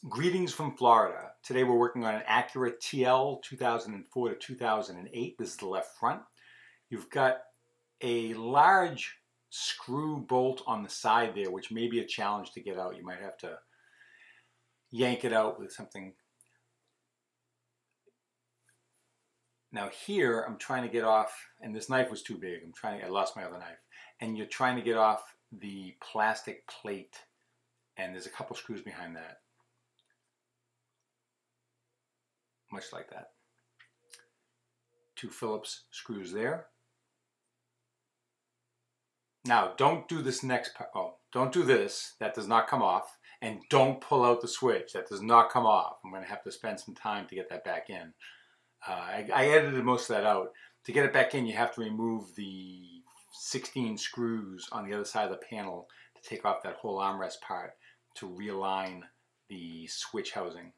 Greetings from Florida. Today we're working on an Acura TL 2004 to 2008. This is the left front. You've got a large screw bolt on the side there, which may be a challenge to get out. You might have to yank it out with something. Now here I'm trying to get off, and this knife was too big. I lost my other knife. And you're trying to get off the plastic plate, and there's a couple screws behind that. Much like that. 2 Phillips screws there. Now don't do this next part. Oh, don't do this. That does not come off. And don't pull out the switch. That does not come off. I'm going to have to spend some time to get that back in. I edited most of that out. To get it back in, you have to remove the 16 screws on the other side of the panel to take off that whole armrest part to realign the switch housing.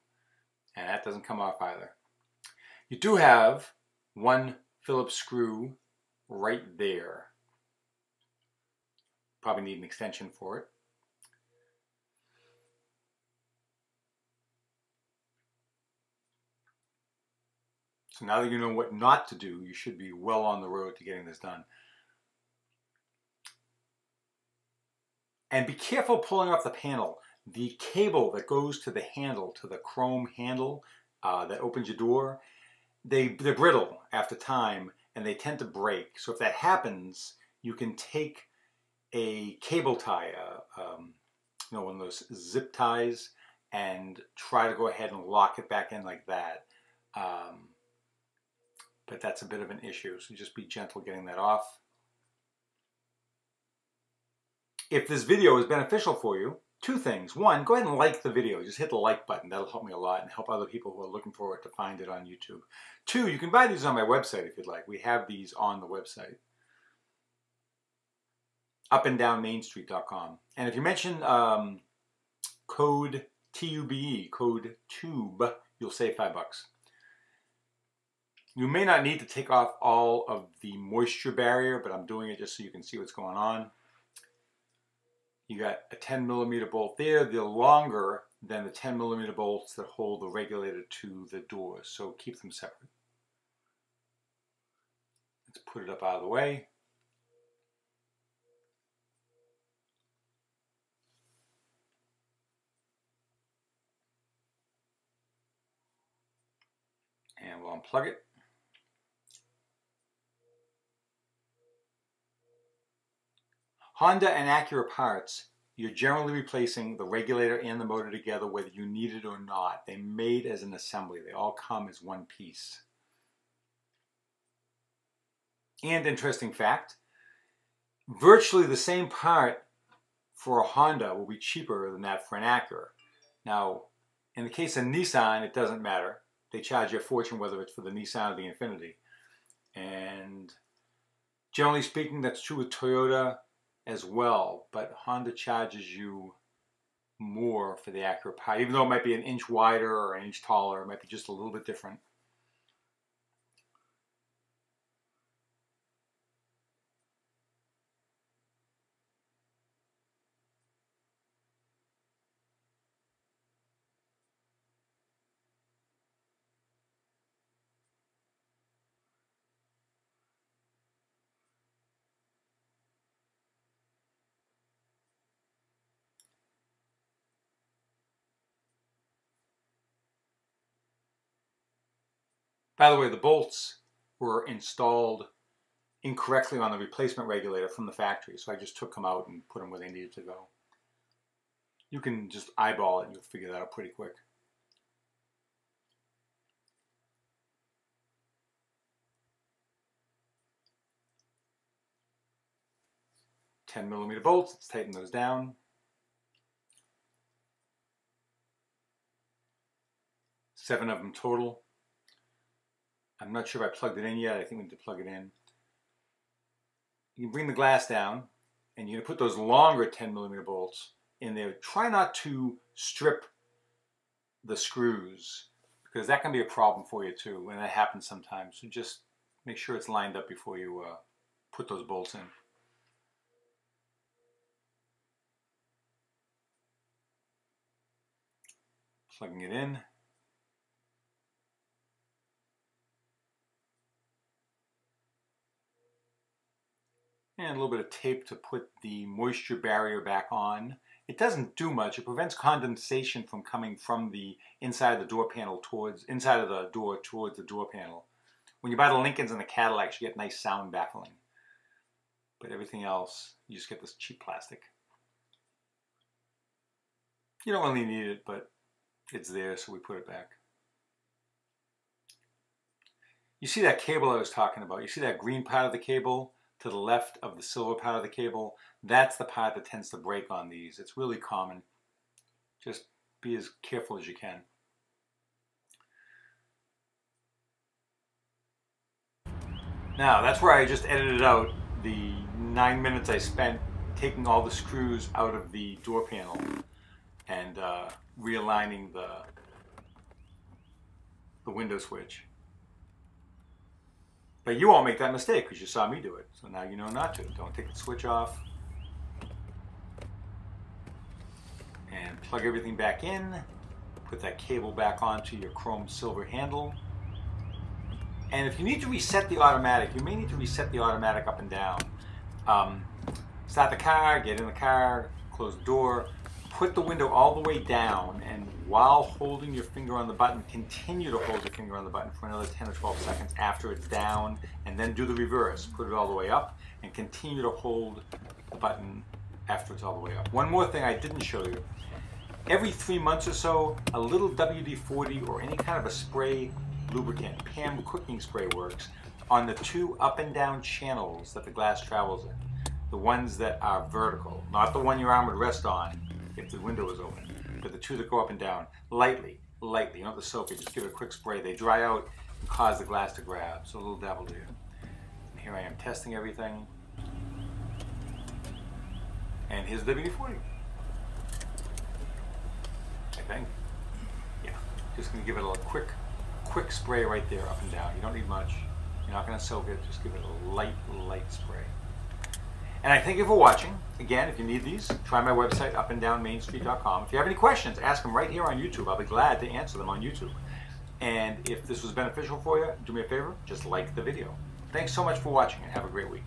And that doesn't come off either. You do have 1 Phillips screw right there. Probably need an extension for it. So now that you know what not to do, you should be well on the road to getting this done. And be careful pulling off the panel. The cable that goes to the handle, to the chrome handle that opens your door, they're brittle after time and they tend to break. So if that happens, you can take a cable tie, one of those zip ties, and try to go ahead and lock it back in like that. But that's a bit of an issue, so just be gentle getting that off. If this video is beneficial for you, 2 things. 1, go ahead and like the video. Just hit the like button. That'll help me a lot and help other people who are looking for it to find it on YouTube. 2, you can buy these on my website if you'd like. We have these on the website. upanddownmainstreet.com. And if you mention code TUBE, code TUBE, you'll save $5. You may not need to take off all of the moisture barrier, but I'm doing it just so you can see what's going on. You got a 10mm bolt there. They're longer than the 10mm bolts that hold the regulator to the door, so keep them separate. Let's put it up out of the way. And we'll unplug it. Honda and Acura parts, you're generally replacing the regulator and the motor together whether you need it or not. They're made as an assembly. They all come as one piece. And interesting fact, virtually the same part for a Honda will be cheaper than that for an Acura. Now, in the case of Nissan, it doesn't matter. They charge you a fortune whether it's for the Nissan or the Infiniti. And generally speaking, that's true with Toyota as well, but Honda charges you more for the Acura part, even though it might be an inch wider or an inch taller. It might be just a little bit different. By the way, the bolts were installed incorrectly on the replacement regulator from the factory, so I just took them out and put them where they needed to go. You can just eyeball it and you'll figure that out pretty quick. $10mm bolts, let's tighten those down. Seven of them total. I'm not sure if I plugged it in yet. I think we need to plug it in. You can bring the glass down and you're going to put those longer 10mm bolts in there. Try not to strip the screws because that can be a problem for you too, and that happens sometimes. So just make sure it's lined up before you put those bolts in. Plugging it in. And a little bit of tape to put the moisture barrier back on. It doesn't do much. It prevents condensation from coming from the inside of the door panel towards the door panel. When you buy the Lincolns and the Cadillacs, you get nice sound baffling. But everything else, you just get this cheap plastic. You don't really need it, but it's there, so we put it back. You see that cable I was talking about? You see that green part of the cable to the left of the silver part of the cable? That's the part that tends to break on these. It's really common. Just be as careful as you can. Now, that's where I just edited out the 9 minutes I spent taking all the screws out of the door panel and realigning the window switch. But you won't make that mistake because you saw me do it. So now you know not to. Don't take the switch off. And plug everything back in. Put that cable back onto your chrome silver handle. And if you need to reset the automatic, you may need to reset the automatic up and down. Start the car, get in the car, close the door, put the window all the way down, and while holding your finger on the button, continue to hold your finger on the button for another 10 or 12 seconds after it's down, and then do the reverse. Put it all the way up, and continue to hold the button after it's all the way up. One more thing I didn't show you. Every 3 months or so, a little WD-40 or any kind of a spray lubricant, PAM cooking spray works on the 2 up and down channels that the glass travels in. The ones that are vertical, not the one your arm would rest on if the window is open, but the 2 that go up and down. Lightly, you don't have to soak it, just give it a quick spray. They dry out and cause the glass to grab, so a little dab will do. And here I am testing everything. And here's the WD-40. I think. Yeah, just gonna give it a quick spray right there, up and down. You don't need much. You're not gonna soak it, just give it a light spray. And I thank you for watching. Again, if you need these, try my website, upanddownmainstreet.com. If you have any questions, ask them right here on YouTube. I'll be glad to answer them on YouTube. And if this was beneficial for you, do me a favor, just like the video. Thanks so much for watching and have a great week.